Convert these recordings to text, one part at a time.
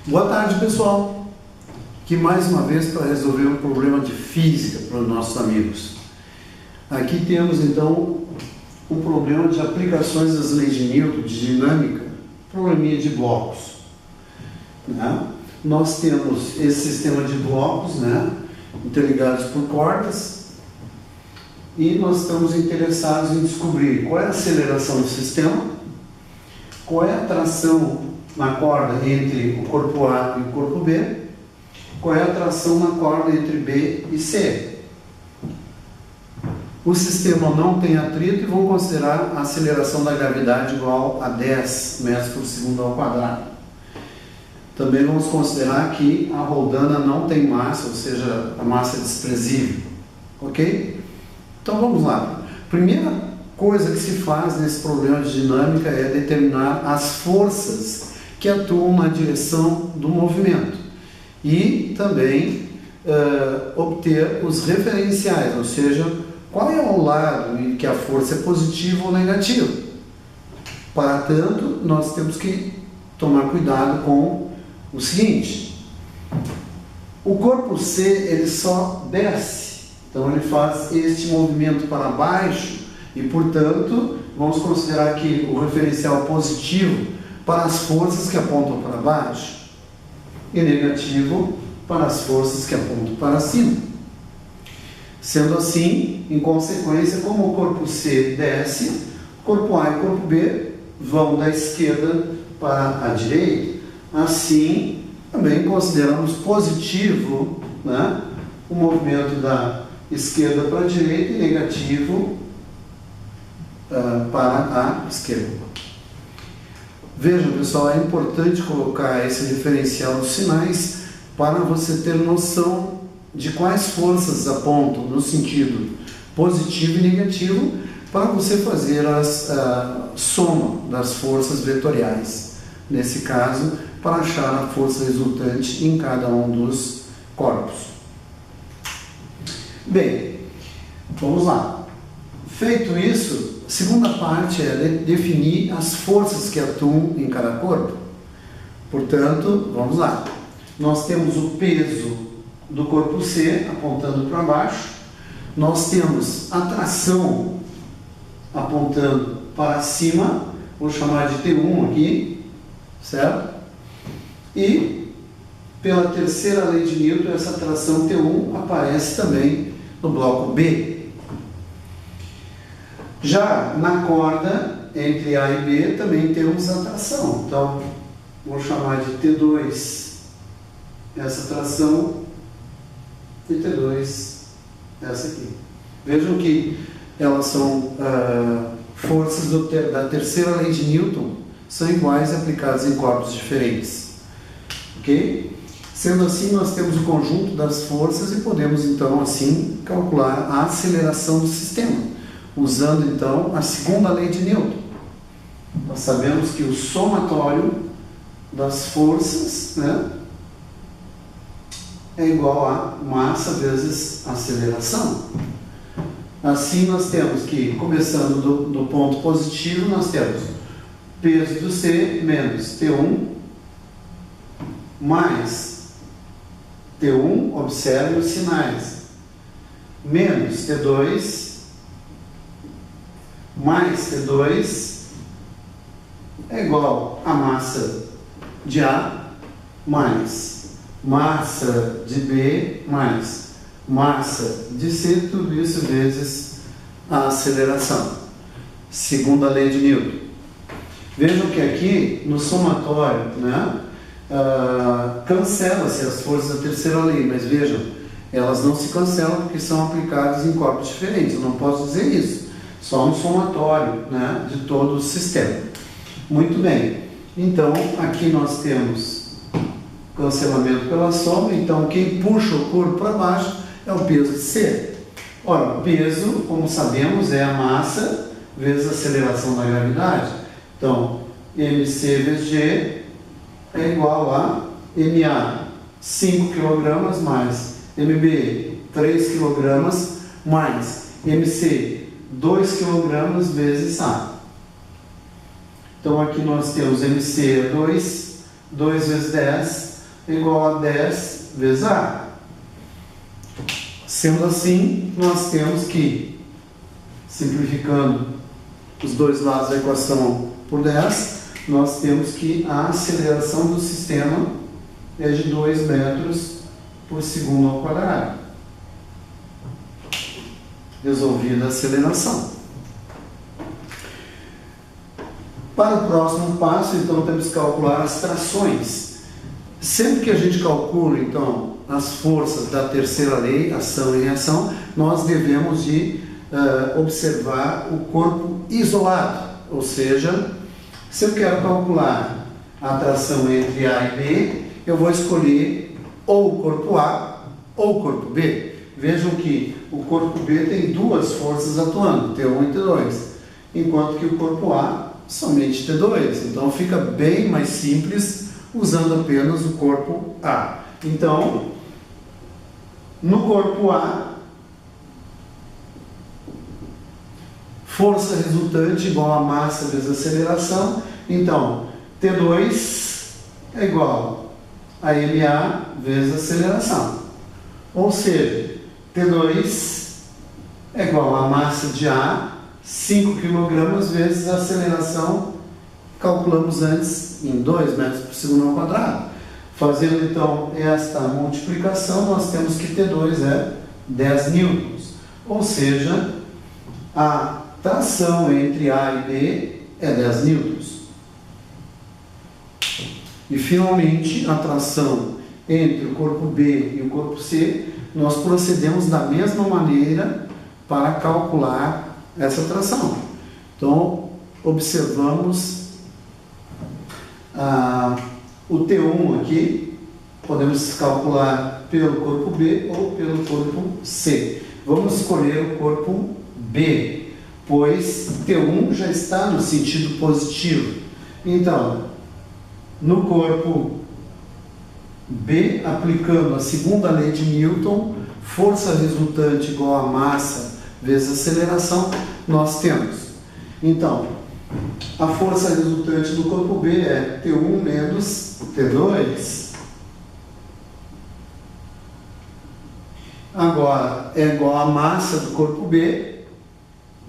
Boa tarde, pessoal. Aqui mais uma vez para resolver um problema de física para os nossos amigos. Aqui temos então um problema de aplicações das leis de Newton, de dinâmica, probleminha de blocos. Nós temos esse sistema de blocos, interligados por cordas, e nós estamos interessados em descobrir qual é a aceleração do sistema, qual é a tração na corda entre o corpo A e o corpo B, qual é a tração na corda entre B e C. O sistema não tem atrito e vamos considerar a aceleração da gravidade igual a 10 metros por segundo ao quadrado. Também vamos considerar que a roldana não tem massa, ou seja, a massa é desprezível. Ok? Então vamos lá. Primeira coisa que se faz nesse problema de dinâmica é determinar as forças que atuam na direção do movimento e também obter os referenciais, ou seja, qual é o lado em que a força é positiva ou negativa. Para tanto, nós temos que tomar cuidado com o seguinte: o corpo C ele só desce, então ele faz este movimento para baixo e, portanto, vamos considerar que o referencial positivo para as forças que apontam para baixo e negativo para as forças que apontam para cima. Sendo assim, em consequência, como o corpo C desce, o corpo A e o corpo B vão da esquerda para a direita. Assim, também consideramos positivo o movimento da esquerda para a direita e negativo para a esquerda. Vejam, pessoal, é importante colocar esse referencial dos sinais para você ter noção de quais forças apontam no sentido positivo e negativo para você fazer a soma das forças vetoriais. Nesse caso, para achar a força resultante em cada um dos corpos. Bem, vamos lá. Feito isso, a segunda parte é definir as forças que atuam em cada corpo. Portanto, vamos lá. Nós temos o peso do corpo C apontando para baixo. Nós temos a tração apontando para cima. Vou chamar de T1 aqui, certo? E, pela terceira lei de Newton, essa tração T1 aparece também no bloco B. Já na corda, entre A e B, também temos a tração. Então, vou chamar de T2 essa tração e T2 essa aqui. Vejam que elas são forças da terceira lei de Newton, são iguais e aplicadas em corpos diferentes. Ok? Sendo assim, nós temos o conjunto das forças e podemos, então, assim, calcular a aceleração do sistema, usando, então, a segunda lei de Newton. Nós sabemos que o somatório das forças é igual a massa vezes aceleração. Assim, nós temos que, começando do ponto positivo, nós temos peso do C menos T1 mais T1, observe os sinais, menos T2 mais T2 é igual a massa de A mais massa de B mais massa de C, tudo isso vezes a aceleração. Segunda lei de Newton. Vejam que aqui no somatório, cancela-se as forças da terceira lei, mas vejam, elas não se cancelam porque são aplicadas em corpos diferentes. Eu não posso dizer isso. Só um somatório de todo o sistema. Muito bem. Então, aqui nós temos cancelamento pela soma. Então, quem puxa o corpo para baixo é o peso de C. Ora, o peso, como sabemos, é a massa vezes a aceleração da gravidade. Então, mc vezes G é igual a ma 5 kg mais mb 3 kg mais mc 2 kg vezes A. Então aqui nós temos MC 2 vezes 10, é igual a 10 vezes A. Sendo assim, nós temos que, simplificando os dois lados da equação por 10, nós temos que a aceleração do sistema é de 2 metros por segundo ao quadrado. Resolvida a aceleração. Para o próximo passo, então, temos que calcular as trações. Sempre que a gente calcula, então, as forças da terceira lei, ação e reação, nós devemos de observar o corpo isolado. Ou seja, se eu quero calcular a tração entre A e B, eu vou escolher ou o corpo A ou o corpo B. Vejam que o corpo B tem duas forças atuando, T1 e T2, enquanto que o corpo A somente T2. Então fica bem mais simples usando apenas o corpo A. Então, no corpo A, força resultante igual a massa vezes aceleração. Então, T2 é igual a MA vezes aceleração. Ou seja, T2 é igual a massa de A, 5 kg vezes a aceleração, calculamos antes em 2 metros por segundo ao quadrado. Fazendo então esta multiplicação, nós temos que T2 é 10 newtons. Ou seja, a tração entre A e B é 10 newtons. E finalmente, a tração entre o corpo B e o corpo C, nós procedemos da mesma maneira para calcular essa tração. Então, observamos o T1 aqui, podemos calcular pelo corpo B ou pelo corpo C. Vamos escolher o corpo B, pois T1 já está no sentido positivo. Então, no corpo B, aplicando a segunda lei de Newton, força resultante igual a massa vezes aceleração, nós temos. Então, a força resultante do corpo B é T1 menos T2. Agora, é igual a massa do corpo B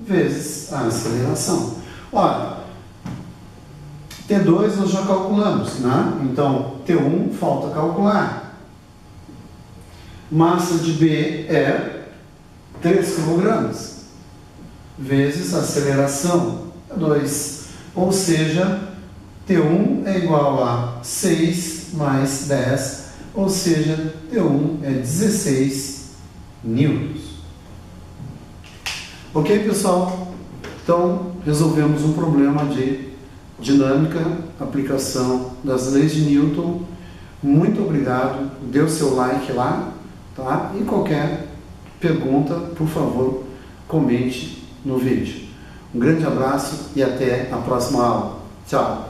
vezes a aceleração. Ora, T2 nós já calculamos, né? Então, T1 falta calcular. Massa de B é 3 kg vezes aceleração 2. Ou seja, T1 é igual a 6 mais 10, ou seja, T1 é 16 newtons. Ok, pessoal? Então, resolvemos um problema de dinâmica, aplicação das leis de Newton. Muito obrigado, dê o seu like lá, tá? E qualquer pergunta, por favor, comente no vídeo. Um grande abraço e até a próxima aula. Tchau!